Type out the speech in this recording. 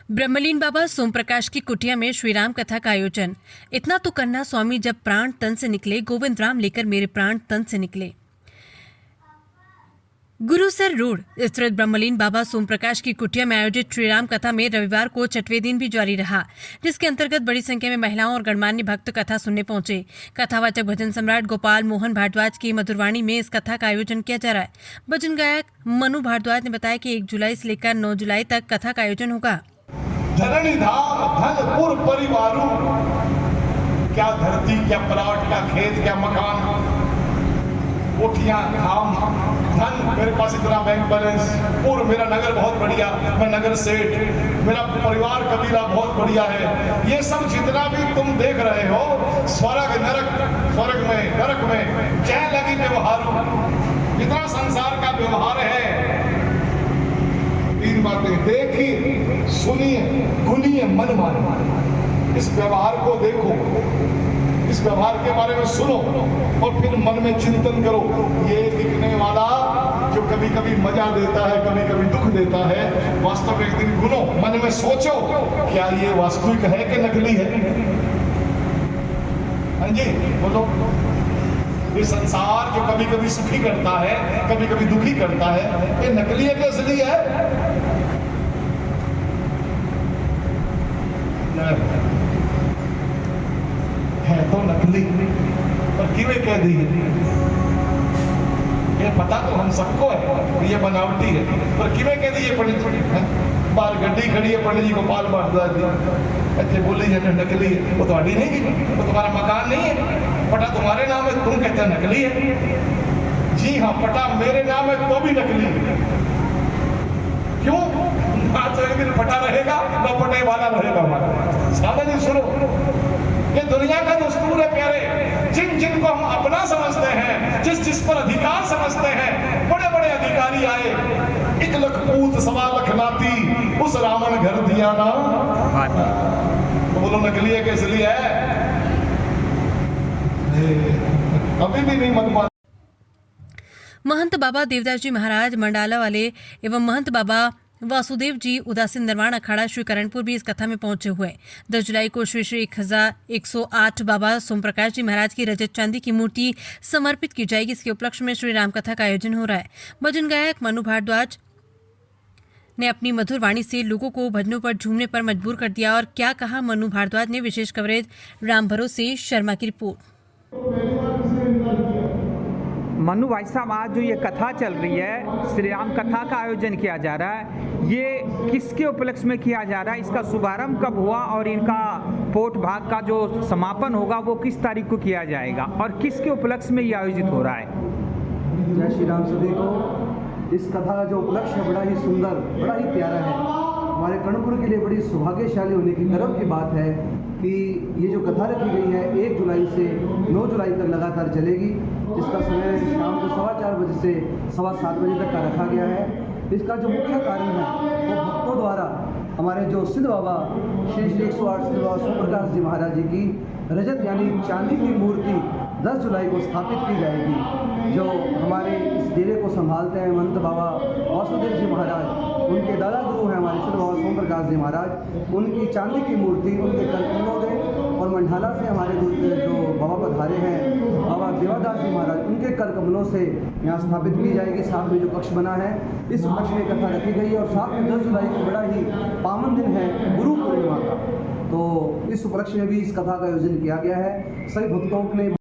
ब्रह्मलीन बाबा सोमप्रकाश की कुटिया में श्रीराम कथा का आयोजन। इतना तो करना स्वामी, जब प्राण तन से निकले, गोविंद राम लेकर मेरे प्राण तन से निकले। गुरुसर रोड स्थित ब्रह्मलीन बाबा सोमप्रकाश की कुटिया में आयोजित श्रीराम कथा में रविवार को छठवें दिन भी जारी रहा, जिसके अंतर्गत बड़ी संख्या में महिलाओं और गणमान्य भक्त कथा सुनने पहुंचे। कथावाचक भजन सम्राट गोपाल मोहन भारद्वाज की मधुरवाणी में इस कथा का आयोजन किया जा रहा है। भजन गायक मनु भारद्वाज ने बताया कि 1 जुलाई से लेकर 9 जुलाई तक कथा का आयोजन होगा। धरणी धाम धनपुर परिवारों, क्या धरती, क्या प्लाट, क्या खेत, क्या मकान, कोठियां, धाम, धन, मेरे पास इतना बैंक बैलेंस, पूर्व मेरा नगर बहुत बढ़िया, मैं नगर सेठ, मेरा परिवार कबीला बहुत बढ़िया है। ये सब जितना भी तुम देख रहे हो, स्वर्ग नरक, स्वर्ग में नरक में जय लगी व्यवहार, जितना संसार का व्यवहार है, 3 बातें देखिए, सुनिए, गुनिए, मन मानिए। इस व्यवहार को देखो, इस व्यवहार के बारे में सुनो और फिर मन में चिंतन करो। ये दिखने वाला जो कभी कभी मजा देता है, कभी कभी दुख देता है, वास्तव में एक दिन गुनो, मन में सोचो, क्या ये वास्तविक है कि नकली है? हाँ जी, बोलो। ये संसार जो कभी कभी सुखी करता है, कभी कभी दुखी करता है, ये नकली है कि असली है? है तो नकली, पर किਵੇਂ कह दी? ये पता तो हम सबको है ये बनावटी है, पर किਵੇਂ कह दी? ये पंडित बाहर गड्डी खड़ी है, पंडित जी गोपाल भारद्वाज जी अच्छे बोली जाने नकली है। वो तुम्हारी नहीं की, वो तुम्हारा मकान नहीं है, पटा तुम्हारे नाम है, तुम कहते हैं नकली है। जी हाँ, पटा मेरे नाम है तो भी नकली है। क्यों? ना तो एक दिन पटा रहेगा, ना पटे वाला रहेगा हमारा। सावधानी सुनो, ये दुनिया का दस्तूर है प्यारे। जिन जिन को हम अपना समझते हैं, जिस जिस पर अधिकार समझते हैं, बड़े बड़े अधिकारी आए, 1 लाख पूत 1.25 लाख नाती, उस रावण घर दिया ना। तो बोलो नकली है कि असली है? अभी भी नहीं मन। महंत बाबा देवदास जी महाराज मंडाला वाले एवं महंत बाबा वासुदेव जी उदासीन निर्वाण अखाड़ा श्री करणपुर भी इस कथा में पहुंचे हुए। 10 जुलाई को श्री 1108 बाबा सोमप्रकाश जी महाराज की रजत चांदी की मूर्ति समर्पित की जाएगी। इसके उपलक्ष्य में श्री राम कथा का आयोजन हो रहा है। भजन गायक मनु भारद्वाज ने अपनी मधुर वाणी से लोगों को भजनों पर झूमने पर मजबूर कर दिया। और क्या कहा मनु भारद्वाज ने, विशेष कवरेज राम भरोसे शर्मा की रिपोर्ट। मनु भाई साहब, आज जो ये कथा चल रही है, श्री राम कथा का आयोजन किया जा रहा है, ये किसके उपलक्ष्य में किया जा रहा है? इसका शुभारंभ कब हुआ और इनका पोट भाग का जो समापन होगा वो किस तारीख को किया जाएगा और किसके उपलक्ष्य में ये आयोजित हो रहा है? जय श्री राम सभी को। इस कथा का जो उपलक्ष्य है बड़ा ही सुंदर, बड़ा ही प्यारा है। हमारे कर्णपुर के लिए बड़ी सौभाग्यशाली होने की गर्व की बात है कि ये जो कथा रखी गई है 1 जुलाई से 9 जुलाई तक लगातार चलेगी, जिसका समय शाम को 4:15 बजे से 7:15 बजे तक का रखा गया है। इसका जो मुख्य कारण है वो भक्तों द्वारा हमारे जो सिद्ध बाबा श्री 108 सिद्ध बाबा सोमप्रकाश जी महाराज जी की रजत यानी चांदी की मूर्ति 10 जुलाई को स्थापित की जाएगी। जो हमारे इस डेरे को संभालते हैं महंत बाबा वासुदेव जी महाराज, उनके दादा गुरु हैं हमारे सिद्ध बाबा सोमप्रकाश जी महाराज, उनकी चांदी की मूर्ति उनके कलकत्ता में और मंडाला से हमारे जो बाबा पधारे हैं बाबा देवादास जी महाराज, उनके कर कमलों से यहाँ स्थापित की जाएगी। साथ में जो कक्ष बना है, इस कक्ष में कथा रखी गई है और साथ में 10 जुलाई को बड़ा ही पावन दिन है गुरु पूर्णिमा का, तो इस उपलक्ष्य में भी इस कथा का आयोजन किया गया है। सभी भक्तों ने